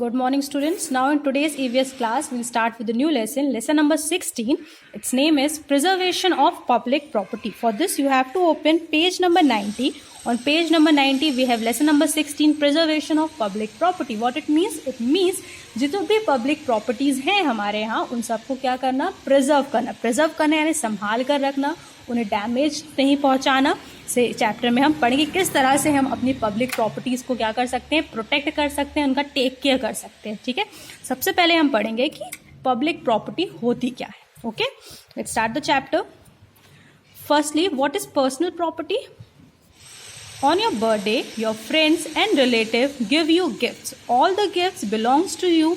Good morning, students. Now in today's EVS class, we'll start with the new lesson, lesson number 16. Its name is Preservation of Public Property. For this, you have to open page number 90. On page number 90, we have lesson number 16, Preservation of Public Property. What it means? It means जितने भी public properties हैं हमारे यहाँ उन सबको क्या करना, preserve करना यानी संभाल कर रखना, उन्हें डैमेज नहीं पहुँचाना। से चैप्टर में हम पढ़ेंगे किस तरह से हम अपनी पब्लिक प्रॉपर्टीज़ को क्या कर सकते हैं, प्रोटेक्ट कर सकते हैं, उनका टेक केयर कर सकते हैं। ठीक है, सबसे पहले हम पढ़ेंगे कि पब्लिक प्रॉपर्टी होती क्या है। Okay, let's start the chapter. Firstly, what is personal property? On your birthday, your friends and relatives give you gifts. All the gifts belongs to you.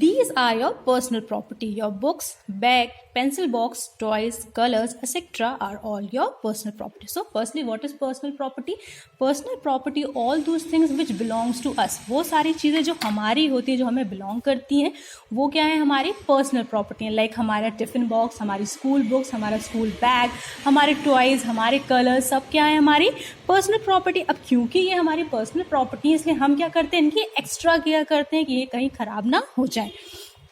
These are your personal property. Your books, bag, pencil box, toys, colors, etc. are all your personal property. So firstly, what is personal property? Personal property, all those things which belongs to us. वो सारी चीज़ें जो हमारी होती हैं, जो हमें belong करती हैं, वो क्या है, हमारी personal property है। लाइक हमारा टिफ़िन बॉक्स, हमारी स्कूल बुक्स, हमारा स्कूल बैग, हमारे टॉयज़, हमारे कलर्स, सब क्या है, हमारी पर्सनल प्रॉपर्टी। अब क्योंकि ये हमारी पर्सनल प्रॉपर्टी है, इसलिए हम क्या करते हैं, इनकी एक्स्ट्रा केयर करते हैं कि ये कहीं ख़राब ना हो जाए।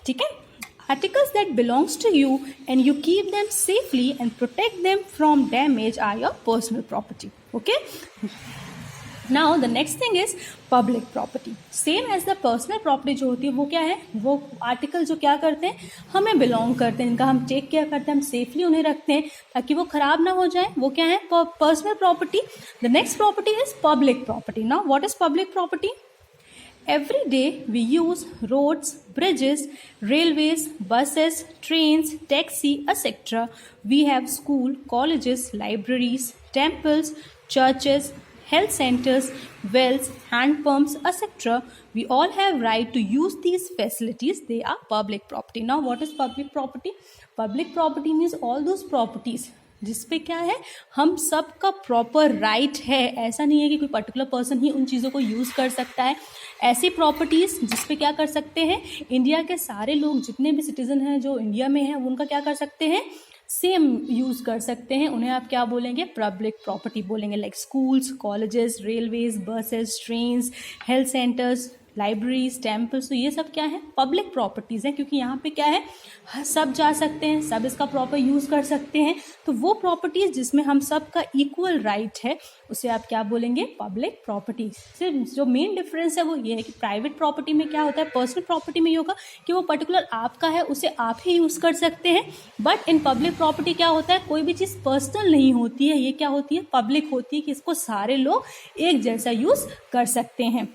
ठीक है, articles that belongs to you and you keep them safely and protect them from damage are your personal property. Okay, now the next thing is public property. Same as the personal property जो होती है वो क्या है, वो article जो क्या करते हैं, हमें बिलोंग करते हैं, इनका हम टेक केयर करते हैं, हम सेफली उन्हें रखते हैं ताकि वो खराब ना हो जाए, वो क्या है, personal property. The next property is public property. Now what is public property? Every day we use roads, bridges, railways, buses, trains, taxi, etc. We have school, colleges, libraries, temples, churches, health centers, wells, hand pumps, etc. We all have right to use these facilities. They are public property. Now what is public property? Public property means all those properties जिस पे क्या है, हम सब का proper right है। ऐसा नहीं है कि कोई पर्टिकुलर पर्सन ही उन चीज़ों को यूज़ कर सकता है। ऐसी प्रॉपर्टीज़ जिस पे क्या कर सकते हैं, इंडिया के सारे लोग जितने भी सिटीज़न हैं जो इंडिया में हैं उनका क्या कर सकते हैं, सेम यूज़ कर सकते हैं। उन्हें आप क्या बोलेंगे, पब्लिक प्रॉपर्टी बोलेंगे। Like schools, colleges, railways, buses, trains, health centres, libraries, temples, तो ये सब क्या है, पब्लिक प्रॉपर्टीज़ हैं, क्योंकि यहाँ पे क्या है, सब जा सकते हैं, सब इसका प्रॉपर यूज़ कर सकते हैं। तो वो प्रॉपर्टीज़ जिसमें हम सब का इक्वल राइट है उसे आप क्या बोलेंगे, पब्लिक प्रॉपर्टीज। सिर्फ जो मेन डिफरेंस है वो ये है कि प्राइवेट प्रॉपर्टी में क्या होता है, पर्सनल प्रॉपर्टी में ये होगा कि वो पर्टिकुलर आपका है, उसे आप ही यूज़ कर सकते हैं। बट इन पब्लिक प्रॉपर्टी क्या होता है, कोई भी चीज़ पर्सनल नहीं होती है, ये क्या होती है, पब्लिक होती है कि इसको सारे लोग एक जैसा यूज़ कर सकते हैं।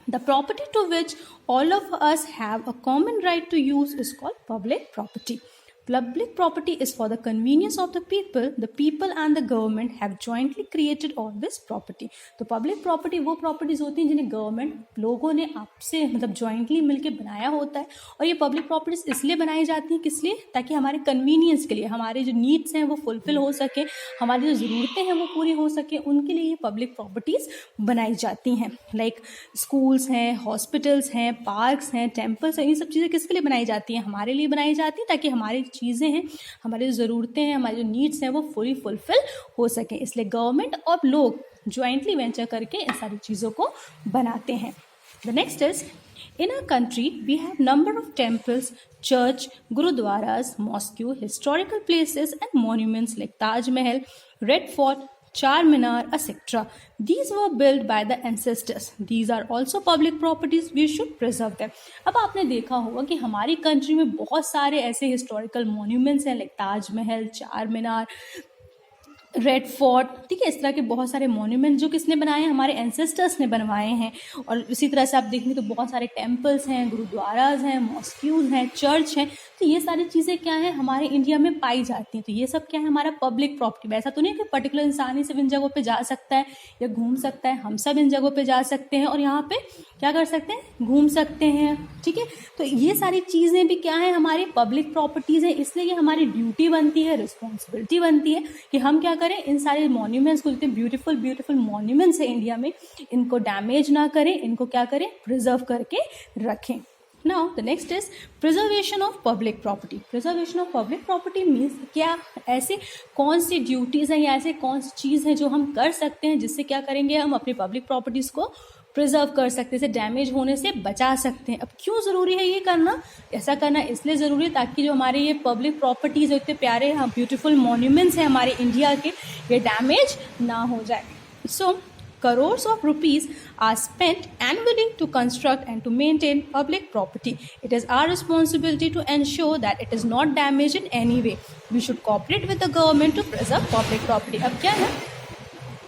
The property to which all of us have a common right to use is called public property. Public property is for the convenience of the people. The people and the government have jointly created all this property. तो public property वो properties होती हैं जिन्हें government लोगों ने आपसे मतलब jointly मिलके बनाया होता है। और ये public properties इसलिए बनाई जाती हैं, किस लिए, ताकि हमारे convenience के लिए, हमारे जो needs हैं वो fulfill हो सके, हमारी जो ज़रूरतें हैं वो पूरी हो सके, उनके लिए ये public properties बनाई जाती हैं। लाइक schools हैं, hospitals हैं, parks हैं, temples हैं, ये सब चीज़ें किसके लिए बनाई जाती हैं, हमारे लिए बनाई जाती हैं ताकि हमारी चीज़ें हैं, हमारी जो ज़रूरतें हैं, हमारी जो नीड्स हैं वो पूरी फुलफिल हो सकें। इसलिए गवर्नमेंट और लोग ज्वाइंटली वेंचर करके इन सारी चीज़ों को बनाते हैं। The next is, in a country we have number of temples, church, gurdwaras, mosque, historical places and monuments like Taj Mahal, red fort, Charminar, etc. These were built by the ancestors. These are also public properties. We should preserve them. अब आपने देखा होगा कि हमारी country में बहुत सारे ऐसे हिस्टोरिकल मॉन्यूमेंट्स हैं, लाइक ताजमहल, चार रेड फोर्ट, ठीक है, इस तरह के बहुत सारे मॉन्यूमेंट जो किसने बनाए हैं, हमारे एंसेस्टर्स ने बनवाए हैं। और इसी तरह से आप देखेंगे तो बहुत सारे टेम्पल्स हैं, गुरुद्वाराज हैं, मॉस्क्यूज हैं, चर्च हैं। तो ये सारी चीज़ें क्या है, हमारे इंडिया में पाई जाती हैं। तो ये सब क्या है, हमारा पब्लिक प्रॉपर्टी। ऐसा तो नहीं कि पर्टिकुलर इंसान ही सिर्फ इन जगहों पे जा सकता है या घूम सकता है, हम सब इन जगहों पे जा सकते हैं और यहाँ पे क्या कर सकते हैं, घूम सकते हैं। ठीक है, तो ये सारी चीज़ें भी क्या है, हमारी पब्लिक प्रॉपर्टीज़ हैं। इसलिए ये हमारी ड्यूटी बनती है, रिस्पॉन्सिबिलिटी बनती है कि हम क्या करें, इन सारे मॉन्यूमेंट्स को, जितने ब्यूटीफुल ब्यूटीफुल मॉन्यूमेंट्स हैं इंडिया में, इनको डैमेज ना करें, इनको क्या करें, प्रिजर्व करके रखें। Now the next is preservation of public property. Preservation of public property means क्या ऐसे कौन सी ड्यूटीज हैं या ऐसे कौन सी चीज़ है जो हम कर सकते हैं जिससे क्या करेंगे हम अपनी पब्लिक प्रॉपर्टीज को प्रिजर्व कर सकते हैं, इसे डैमेज होने से बचा सकते हैं. अब क्यों ज़रूरी है ये करना? ऐसा करना इसलिए ज़रूरी है ताकि जो हमारे ये पब्लिक प्रॉपर्टीज इतने प्यारे ब्यूटीफुल मॉन्यूमेंट्स हैं हमारे इंडिया के, ये डैमेज ना हो जाए. सो crores of rupees are spent annually to construct and to maintain public property. It is our responsibility to ensure that it is not damaged in any way. We should cooperate with the government to preserve public property. अब क्या है,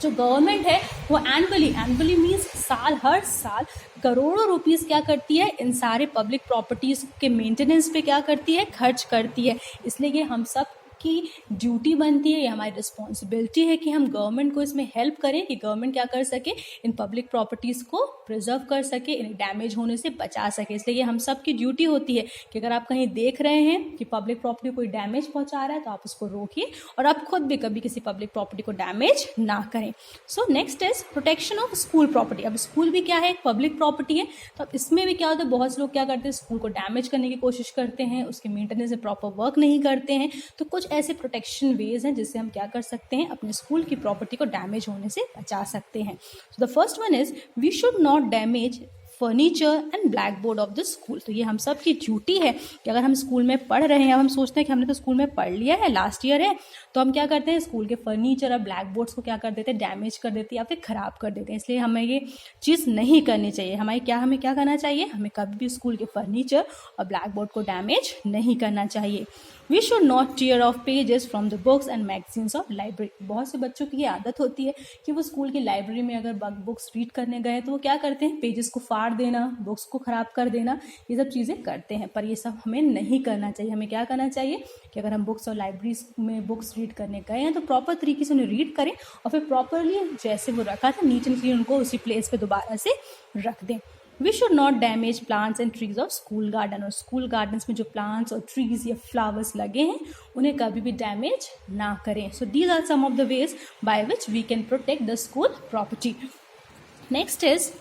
जो government है वो annually means हर साल करोड़ों rupees क्या करती है इन सारे पब्लिक प्रॉपर्टीज के मेंटेनेंस पे क्या करती है, खर्च करती है. इसलिए ये हम सब की ड्यूटी बनती है, ये हमारी रिस्पॉन्सिबिलिटी है कि हम गवर्नमेंट को इसमें हेल्प करें कि गवर्नमेंट क्या कर सके, इन पब्लिक प्रॉपर्टीज़ को प्रिजर्व कर सके, इन्हें डैमेज होने से बचा सके. इसलिए ये हम सब की ड्यूटी होती है कि अगर आप कहीं देख रहे हैं कि पब्लिक प्रॉपर्टी कोई डैमेज पहुंचा रहा है तो आप उसको रोकिए और आप खुद भी कभी किसी पब्लिक प्रॉपर्टी को डैमेज ना करें. So next is protection of school property. अब स्कूल भी क्या है, एक पब्लिक प्रॉपर्टी है. तो अब इसमें भी क्या होता है, बहुत से लोग क्या करते हैं, स्कूल को डैमेज करने की कोशिश करते हैं, उसके मेंटेनेंस में प्रॉपर वर्क नहीं करते हैं. तो कुछ ऐसे प्रोटेक्शन वेज हैं जिससे हम क्या कर सकते हैं, अपने स्कूल की प्रॉपर्टी को डैमेज होने से बचा सकते हैं. So the first one is we should not damage furniture and black board of the school. तो ये हम सब की ड्यूटी है कि अगर हम स्कूल में पढ़ रहे हैं, अब हम सोचते हैं कि हमने तो स्कूल में पढ़ लिया है, लास्ट ईयर है, तो हम क्या करते हैं, स्कूल के फर्नीचर और ब्लैक बोर्ड्स को क्या कर देते हैं, डैमेज कर देते हैं या फिर ख़राब कर देते हैं. इसलिए हमें ये चीज़ नहीं करनी चाहिए. हमें क्या करना चाहिए, हमें कभी भी स्कूल के फर्नीचर और ब्लैक बोर्ड को डैमेज नहीं करना चाहिए. We should not tear of pages from the books and magazines of library. बहुत से बच्चों की ये आदत होती है कि वो स्कूल की लाइब्रेरी में अगर बुक्स रीड करने गए तो वो क्या करते हैं, पेजेस को फाड़ देना, बुक्स को ख़राब कर देना, ये सब चीज़ें करते हैं. पर ये सब हमें नहीं करना चाहिए. हमें क्या करना चाहिए कि अगर हम बुक्स और लाइब्रेरीज में बुक्स रीड करने गए हैं तो प्रॉपर तरीके से उन्हें रीड करें और फिर प्रॉपरली जैसे वो रखा था नीट एंड क्लीन उनको उसी प्लेस पे दोबारा से रख दें. We should not damage plants and trees of school garden. और स्कूल गार्डन्स में जो प्लांट्स और ट्रीज या फ्लावर्स लगे हैं उन्हें कभी भी डैमेज ना करें. So these are some of the ways by which we can protect the school property. Next is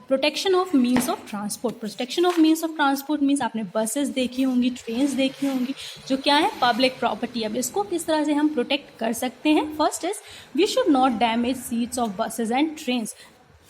protection of means of transport. Protection of means of transport means आपने buses देखी होंगी, ट्रेन्स देखी होंगी, जो क्या है, पब्लिक प्रॉपर्टी. अब इसको किस तरह से हम प्रोटेक्ट कर सकते हैं. First is we should not damage seats of buses and trains.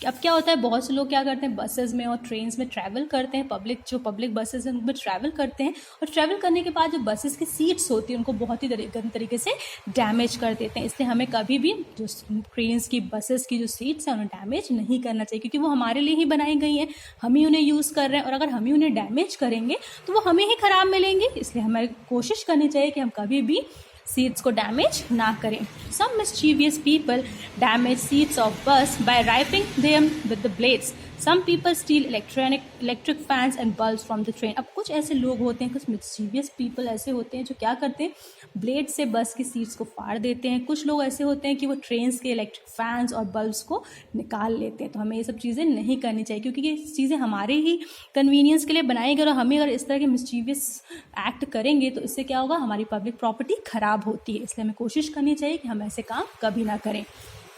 अब क्या होता है, बहुत से लोग क्या करते हैं, बसेस में और ट्रेन्स में ट्रैवल करते हैं, पब्लिक बसेस हैं उनमें ट्रैवल करते हैं और ट्रैवल करने के बाद जो बसेस की सीट्स होती हैं उनको बहुत ही गंदे तरीके से डैमेज कर देते हैं. इसलिए हमें कभी भी जो ट्रेन्स की बसेस की जो सीट्स हैं उन्हें डैमेज नहीं करना चाहिए, क्योंकि वो हमारे लिए ही बनाई गई हैं, हम ही उन्हें यूज़ कर रहे हैं और अगर हम ही उन्हें डैमेज करेंगे तो वो हमें ही ख़राब मिलेंगे. इसलिए हमें कोशिश करनी चाहिए कि हम कभी भी सीट्स को डैमेज ना करें. Some mischievous people damage seats of bus by ripping them with the blades. Some people steal electric fans and bulbs from the train. अब कुछ ऐसे लोग होते हैं, कुछ mischievous people ऐसे होते हैं जो क्या करते हैं, ब्लेड से बस की सीट्स को फाड़ देते हैं. कुछ लोग ऐसे होते हैं कि वो ट्रेन्स के इलेक्ट्रिक फैंस और बल्ब्स को निकाल लेते हैं. तो हमें ये सब चीज़ें नहीं करनी चाहिए, क्योंकि ये चीज़ें हमारे ही कन्वीनियंस के लिए बनाई गई और हमें अगर इस तरह के मिस्चीवियस एक्ट करेंगे तो इससे क्या होगा, हमारी पब्लिक प्रॉपर्टी खराब होती है. इसलिए हमें कोशिश करनी चाहिए कि हम ऐसे काम कभी ना करें.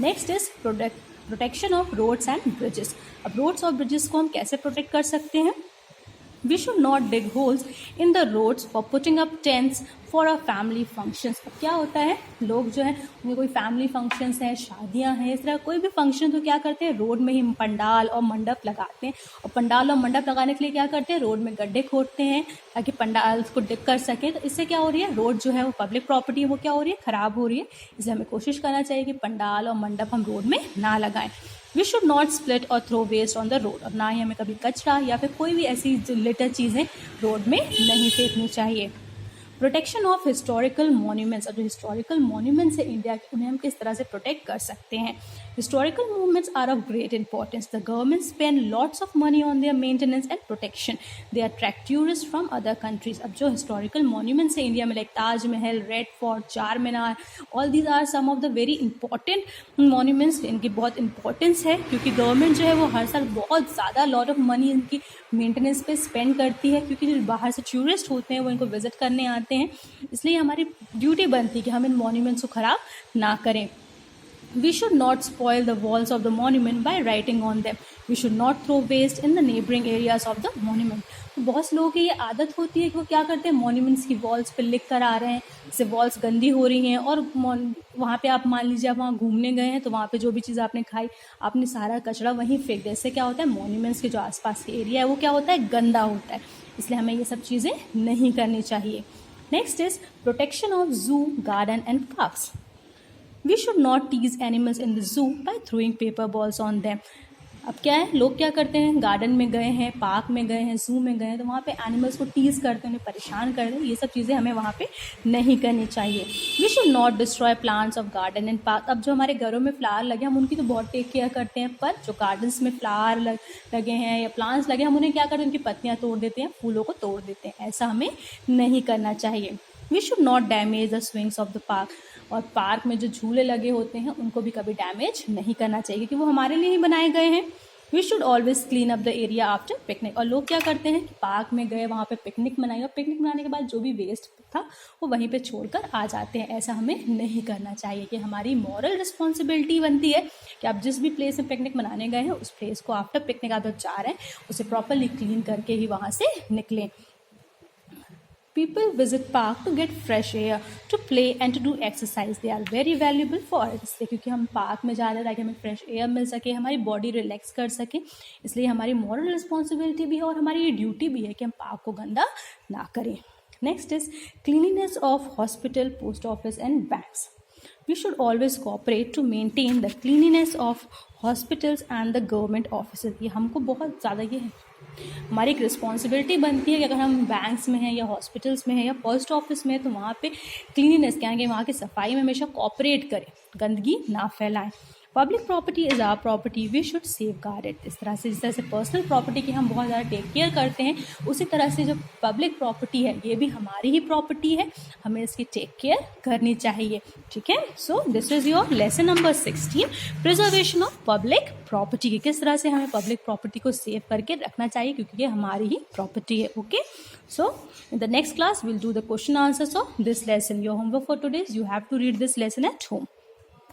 Next is protection of roads and bridges. अब रोड्स और ब्रिजेस को हम कैसे प्रोटेक्ट कर सकते हैं. We should not dig holes in the roads for putting up tents for a family functions. अब क्या होता है, लोग जो है उनके कोई फैमिली फंक्शंस हैं, शादियां हैं, इस तरह कोई भी फंक्शन तो क्या करते हैं, रोड में ही पंडाल और मंडप लगाते हैं. और पंडाल और मंडप लगाने के लिए क्या करते हैं, रोड में गड्ढे खोदते हैं ताकि पंडाल को डिग कर सके. तो इससे क्या हो रही है, रोड जो है वो पब्लिक प्रॉपर्टी है, वो क्या हो रही है, ख़राब हो रही है. इसलिए हमें कोशिश करना चाहिए कि पंडाल और मंडप हम रोड में ना लगाएं. वी शुड नॉट स्प्लिट और throw waste on the road. और ना ही हमें कभी कचरा या फिर कोई भी ऐसी लिटर चीज़ें रोड में नहीं फेंकनी चाहिए. Protection of historical monuments. और जो हिस्टोरिकल मॉन्यूमेंट्स है इंडिया के, उन्हें हम किस तरह से प्रोटेक्ट कर सकते हैं. Historical monuments are of great importance. The government spend lots of money on their maintenance and protection. They attract tourist from other countries. अब जो हिस्टोरिकल मॉन्यूमेंट्स है इंडिया में, like Taj Mahal, red fort, Charminar, all these are some of the very important monuments. इनकी बहुत importance है क्योंकि government जो है वो हर साल बहुत ज़्यादा लॉट ऑफ मनी इनकी मेंटेनेंस पे स्पेंड करती है, क्योंकि जो बाहर से टूरिस्ट होते हैं वो इनको विजिट करने आते हैं. इसलिए हमारी ड्यूटी बनती है कि हम इन मॉन्यूमेंट्स को ख़राब ना करें. We should not spoil the walls of the monument by writing on them. We should not throw waste in the neighboring areas of the monument. तो बहुत से लोगों की ये आदत होती है कि वो क्या करते हैं, मॉन्यूमेंट्स की वॉल्स पे लिख कर आ रहे हैं, जैसे वॉल्स गंदी हो रही हैं और वहाँ पे आप मान लीजिए आप वहाँ घूमने गए हैं तो वहाँ पे जो भी चीज़ आपने खाई आपने सारा कचरा वहीं फेंक दिया। इससे क्या होता है, मॉन्यूमेंट्स के जो आसपास के एरिया है वो क्या होता है, गंदा होता है। इसलिए हमें ये सब चीज़ें नहीं करनी चाहिए। नेक्स्ट इज प्रोटेक्शन ऑफ जू, garden and parks. We should not tease animals in the zoo by throwing paper balls on them. अब क्या है, लोग क्या करते हैं, गार्डन में गए हैं, पार्क में गए हैं, जू में गए हैं तो वहाँ पे एनिमल्स को टीज करते हैं, उन्हें परेशान करते हैं। ये सब चीज़ें हमें वहाँ पे नहीं करनी चाहिए। We should not destroy plants of garden and park. अब जो हमारे घरों में फ्लावर लगे हम उनकी तो बहुत टेक केयर करते हैं, पर जो गार्डन्स में फ्लावर लगे हैं या प्लांट्स लगे हम उन्हें क्या करते हैं, उनकी पत्तियाँ तोड़ देते हैं, फूलों को तोड़ देते हैं। ऐसा हमें नहीं करना चाहिए। We should not damage the swings of the park. और पार्क में जो झूले लगे होते हैं उनको भी कभी डैमेज नहीं करना चाहिए क्योंकि वो हमारे लिए ही बनाए गए हैं। We should always clean up the area after picnic. और लोग क्या करते हैं कि पार्क में गए, वहाँ पे पिकनिक मनाई और पिकनिक मनाने के बाद जो भी वेस्ट था वो वहीं पे छोड़कर आ जाते हैं। ऐसा हमें नहीं करना चाहिए। कि हमारी मॉरल रिस्पॉन्सिबिलिटी बनती है कि आप जिस भी प्लेस में पिकनिक मनाने गए हैं उस प्लेस को आफ्टर पिकनिक आप जब जा रहे हैं उसे प्रॉपरली क्लीन करके ही वहाँ से निकलें। People visit park to get fresh air, to play and to do exercise. They are very valuable for us. इसलिए क्योंकि हम पार्क में जा रहे हैं ताकि हमें फ्रेश एयर मिल सके, हमारी बॉडी रिलैक्स कर सके, इसलिए हमारी मॉरल रिस्पॉन्सिबिलिटी भी है और हमारी ये ड्यूटी भी है कि हम पार्क को गंदा ना करें। Next is cleanliness of hospital, post office and banks. We should always cooperate to maintain the cleanliness of hospitals and the government offices. ये हमको बहुत ज़्यादा ये हमारी एक रिस्पॉन्सिबिलिटी बनती है कि अगर हम बैंक्स में हैं या हॉस्पिटल्स में हैं या पोस्ट ऑफिस में हैं तो वहाँ पे क्लीनिनेस क्या है कि वहाँ की सफाई में हमेशा कॉपरेट करें, गंदगी ना फैलाएं। Public property is our property, we should safeguard it. इस तरह से जिस तरह से पर्सनल प्रॉपर्टी की हम बहुत ज़्यादा टेक केयर करते हैं उसी तरह से जो पब्लिक प्रॉपर्टी है ये भी हमारी ही प्रॉपर्टी है, हमें इसकी टेक केयर करनी चाहिए। ठीक है, so this is your lesson number 16, preservation of public property. की किस तरह से हमें पब्लिक प्रॉपर्टी को सेव करके रखना चाहिए क्योंकि ये हमारी ही प्रॉपर्टी है। Okay, so in the next class we'll do the question answers of this lesson. Your homework for today is you have to read this lesson at home.